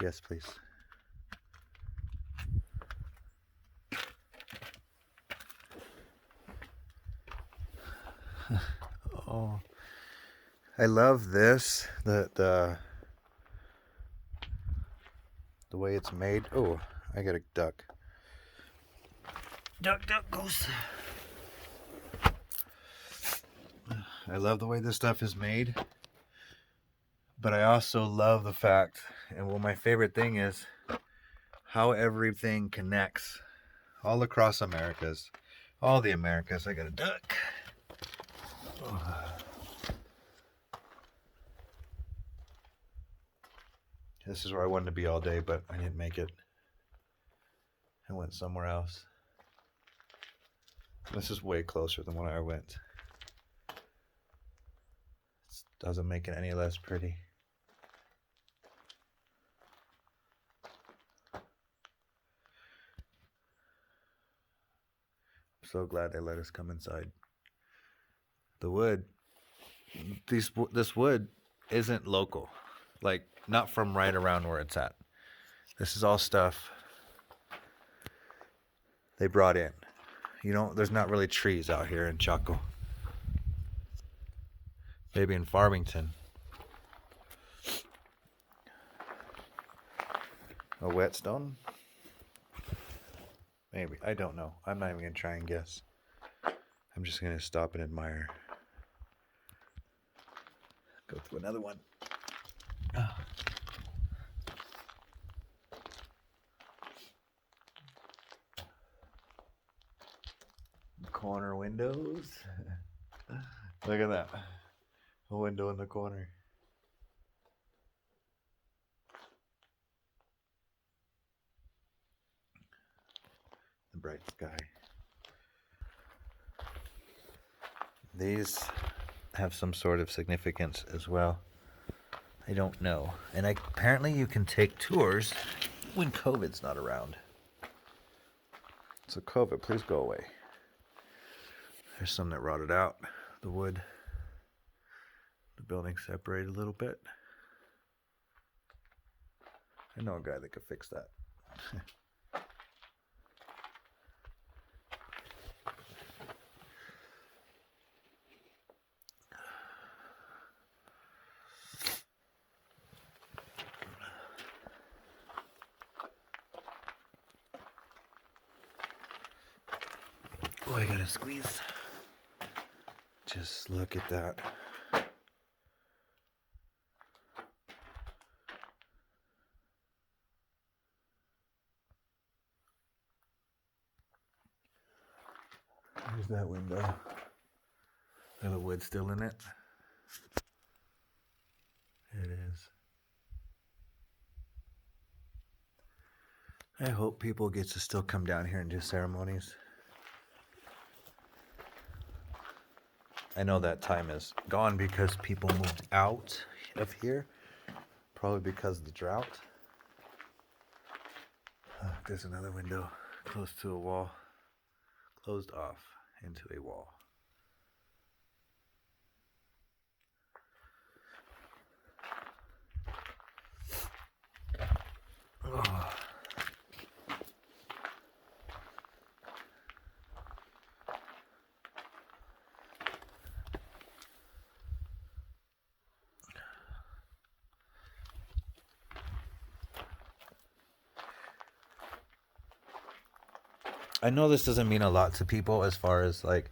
Yes, please. Oh, I love this. The way it's made. Oh, I got a duck. Duck, duck, goose. I love the way this stuff is made, but I also love the fact, and well, my favorite thing is how everything connects all across Americas. All the Americas. I got a duck. Oh. This is where I wanted to be all day, but I didn't make it. I went somewhere else. This is way closer than where I went. It doesn't make it any less pretty. I'm so glad they let us come inside. The wood, this wood isn't local. Like, not from right around where it's at. This is all stuff they brought in. You know, there's not really trees out here in Chaco. Maybe in Farmington. A whetstone? Maybe. I don't know. I'm not even going to try and guess. I'm just going to stop and admire. Go through another one. Oh. Corner windows. Look at that. A window in the corner. The bright sky. These have some sort of significance as well. I don't know. And apparently you can take tours when COVID's not around. So COVID, please go away. There's some that rotted out. The wood. The building separated a little bit. I know a guy that could fix that. Oh, I gotta squeeze. Just look at that. There's that window. Is the wood still in it? It is. I hope people get to still come down here and do ceremonies. I know that time is gone because people moved out of here, probably because of the drought. There's another window close to a wall, closed off into a wall. Oh. I know this doesn't mean a lot to people as far as like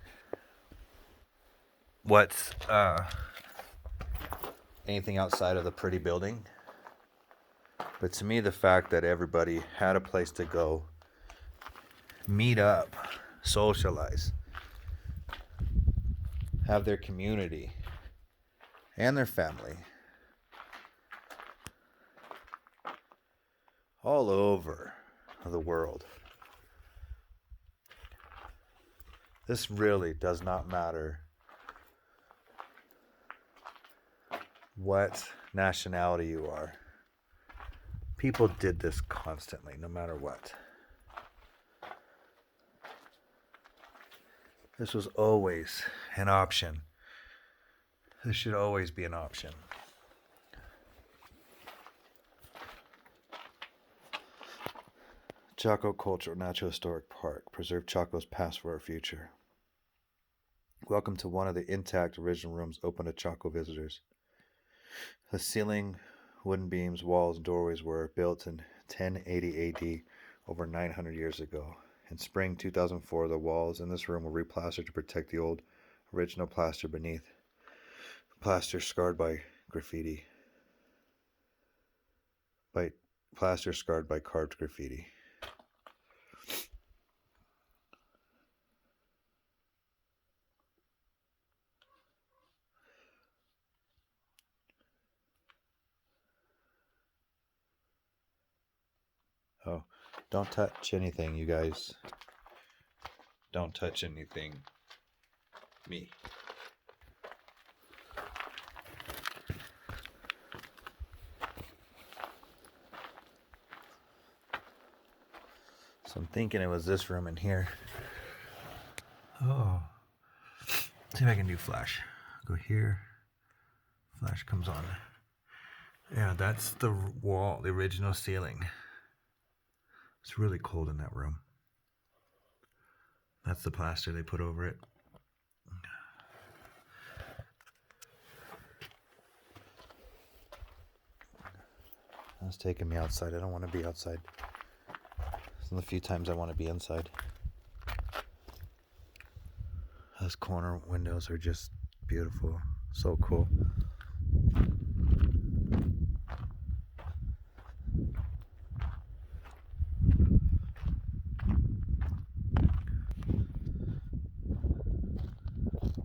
what's anything outside of the pretty building. But to me, the fact that everybody had a place to go, meet up, socialize, have their community and their family all over the world. This really does not matter what nationality you are. People did this constantly, no matter what. This was always an option. This should always be an option. Chaco Cultural Natural Historic Park. Preserve Chaco's past for our future. Welcome to one of the intact original rooms open to Chaco visitors. The ceiling, wooden beams, walls, and doorways were built in 1080 AD, over 900 years ago. In spring 2004, the walls in this room were replastered to protect the old original plaster beneath. Plaster scarred by graffiti. Plaster scarred by carved graffiti. Oh, don't touch anything, you guys. Don't touch anything. Me. So I'm thinking it was this room in here. Oh. See if I can do flash. Go here. Flash comes on. Yeah, that's the wall, the original ceiling. It's really cold in that room. That's the plaster they put over it. That's taking me outside. I don't want to be outside. It's the few times I want to be inside. Those corner windows are just beautiful. So cool.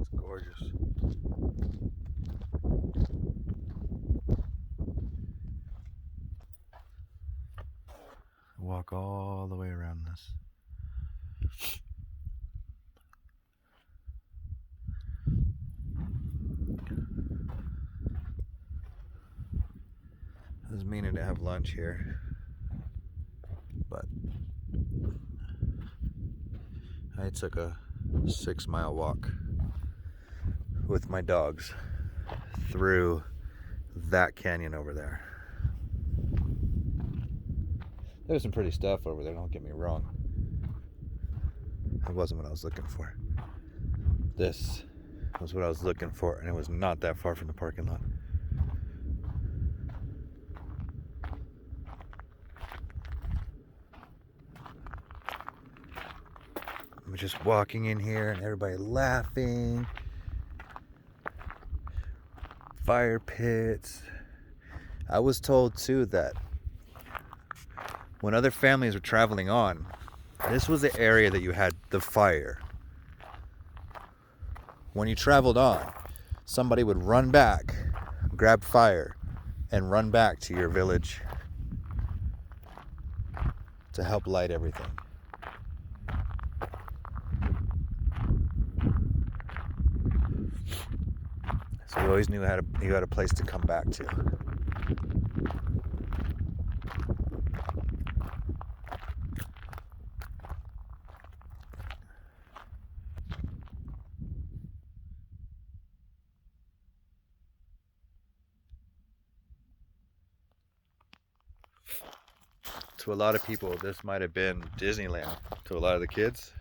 It's gorgeous. Walk all the way around this. I was meaning to have lunch here, but I took a 6-mile walk with my dogs through that canyon over there. There's some pretty stuff over there, don't get me wrong. It wasn't what I was looking for. This was what I was looking for, and it was not that far from the parking lot. I'm just walking in here and everybody laughing. Fire pits. I was told too that when other families were traveling on, this was the area that you had the fire. When you traveled on, somebody would run back, grab fire, and run back to your village to help light everything. So you always knew you had a place to come back to. To a lot of people, this might have been Disneyland. To a lot of the kids,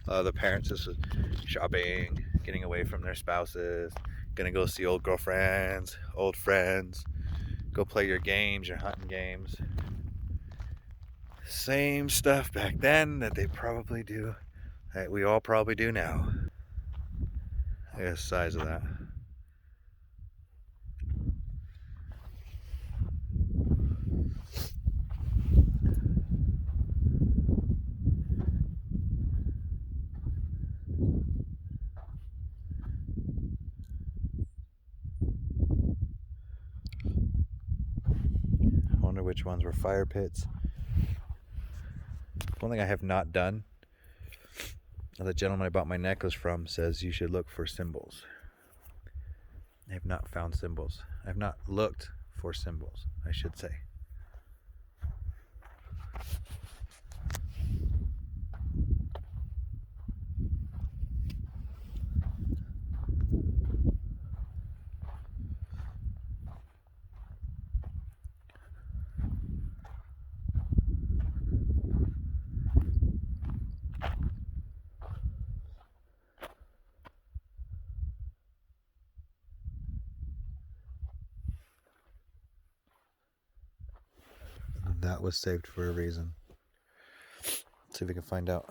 the parents, this was shopping, getting away from their spouses, gonna go see old girlfriends, old friends, go play your games, your hunting games. Same stuff back then that they probably do, that we all probably do now. Look at the size of that. I wonder which ones were fire pits. One thing I have not done, the gentleman I bought my necklace from says you should look for symbols. I have not found symbols. I have not looked for symbols, I should say. That was saved for a reason. Let's see if we can find out.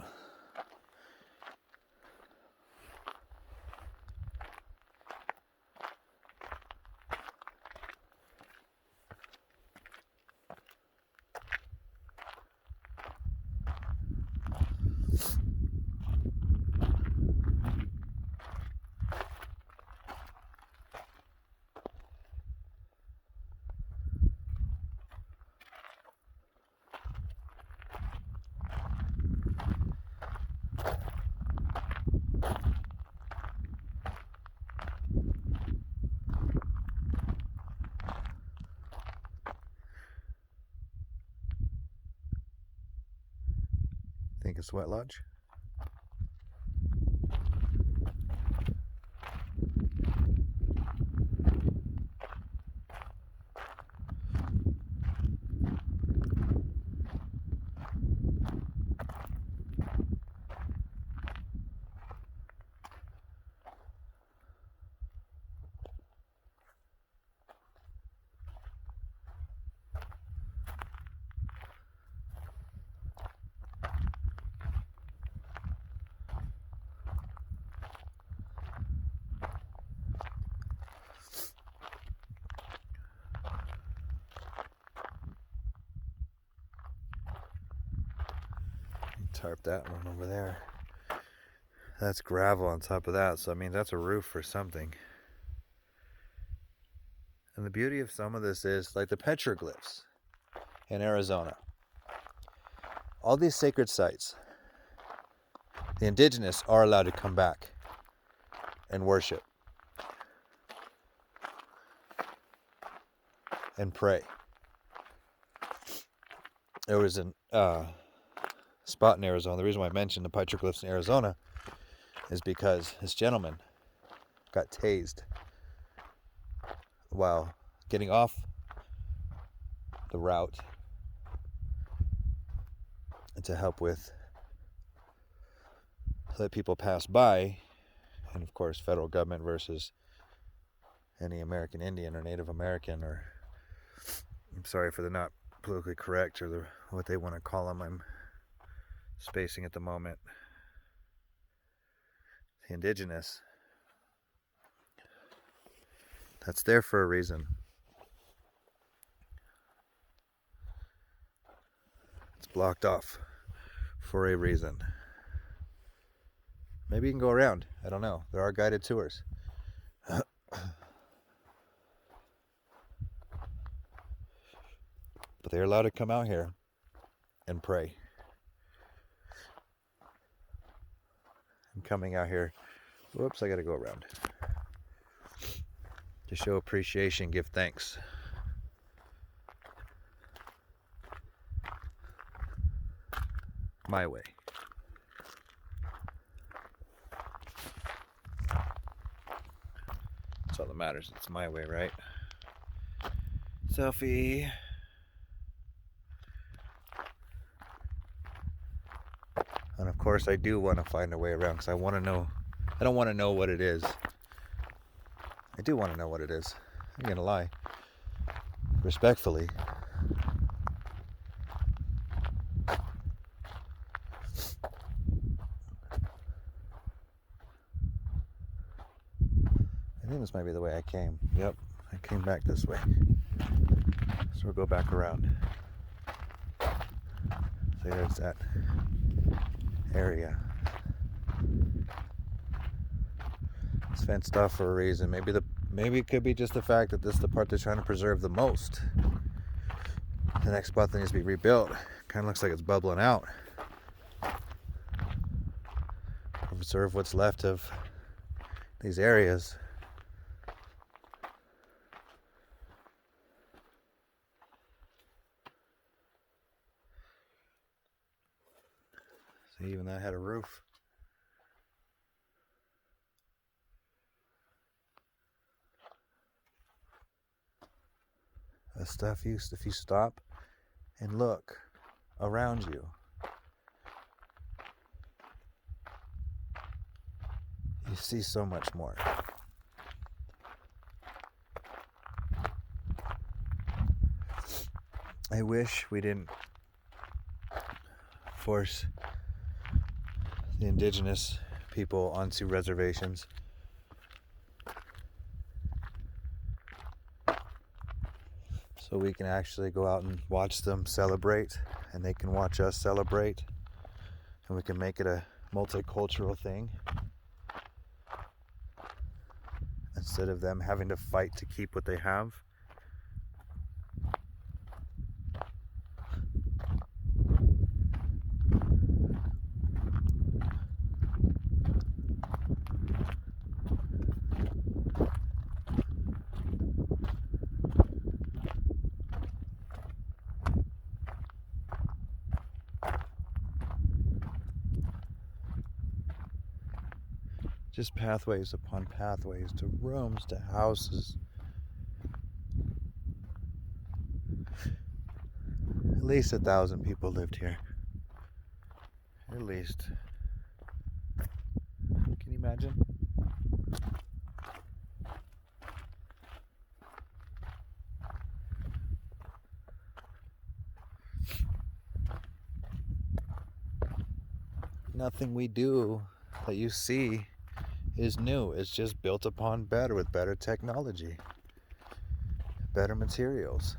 Think it's Sweat Lodge? Tarp that one over there. That's gravel on top of that, so I mean that's a roof for something. And the beauty of some of this is like the petroglyphs in Arizona. All these sacred sites, the indigenous are allowed to come back and worship and pray. There was a spot in Arizona. The reason why I mentioned the petroglyphs in Arizona is because this gentleman got tased while getting off the route to help with let people pass by, and of course federal government versus any American Indian or Native American, or I'm sorry for the not politically correct or what they want to call them. I'm spacing at the moment. The indigenous, that's there for a reason. It's blocked off for a reason. Maybe you can go around. I don't know. There are guided tours. But they're allowed to come out here and pray. I'm coming out here. Whoops, I gotta go around. To show appreciation, give thanks. My way. That's all that matters. It's my way, right? Selfie. And of course, I do want to find a way around because I want to know. I don't want to know what it is. I do want to know what it is. I'm gonna lie. Respectfully. I think this might be the way I came. Yep, I came back this way. So we'll go back around. So there's that area. It's fenced off for a reason. Maybe it could be just the fact that this is the part they're trying to preserve the most. The next spot that needs to be rebuilt kind of looks like it's bubbling out. Preserve what's left of these areas. See, even that had a roof. That stuff if you stop and look around you, you see so much more. I wish we didn't force the indigenous people onto reservations. So we can actually go out and watch them celebrate, and they can watch us celebrate, and we can make it a multicultural thing instead of them having to fight to keep what they have. Just pathways upon pathways to rooms to houses. At least 1,000 people lived here. At least. Can you imagine? Nothing we do that you see is new. It's just built upon better, with better technology, better materials.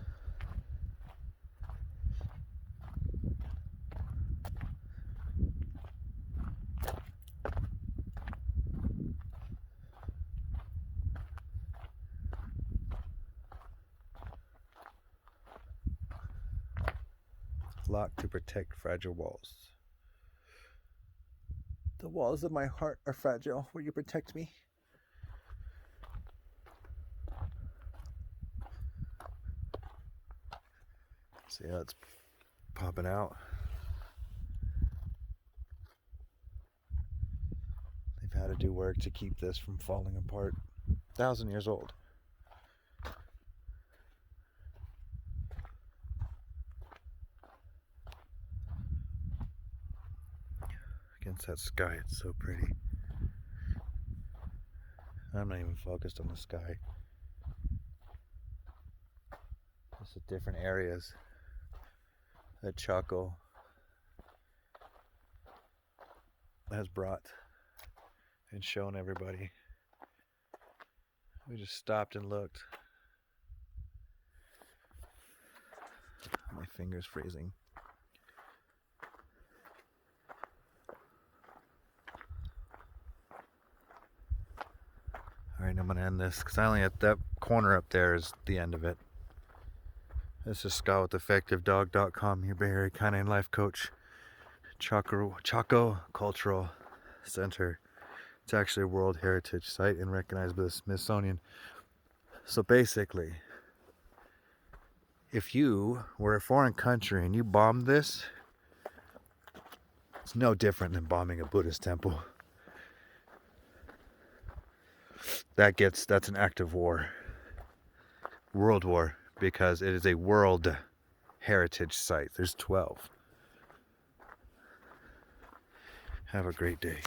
Locked to protect fragile walls. The walls of my heart are fragile. Will you protect me? See how it's popping out? They've had to do work to keep this from falling apart. 1,000 years old. Against that sky, it's so pretty. I'm not even focused on the sky. Just the different areas that Chaco has brought and shown everybody. We just stopped and looked. My finger's freezing. Alright, I'm going to end this because I only at that corner up there is the end of it. This is Scott with EffectiveDog.com, your Bay Area Canine Life Coach. Chaco Cultural Center. It's actually a World Heritage Site and recognized by the Smithsonian. So basically, if you were a foreign country and you bombed this, it's no different than bombing a Buddhist temple. That's an act of war. World war, because it is a World Heritage Site. There's 12. Have a great day.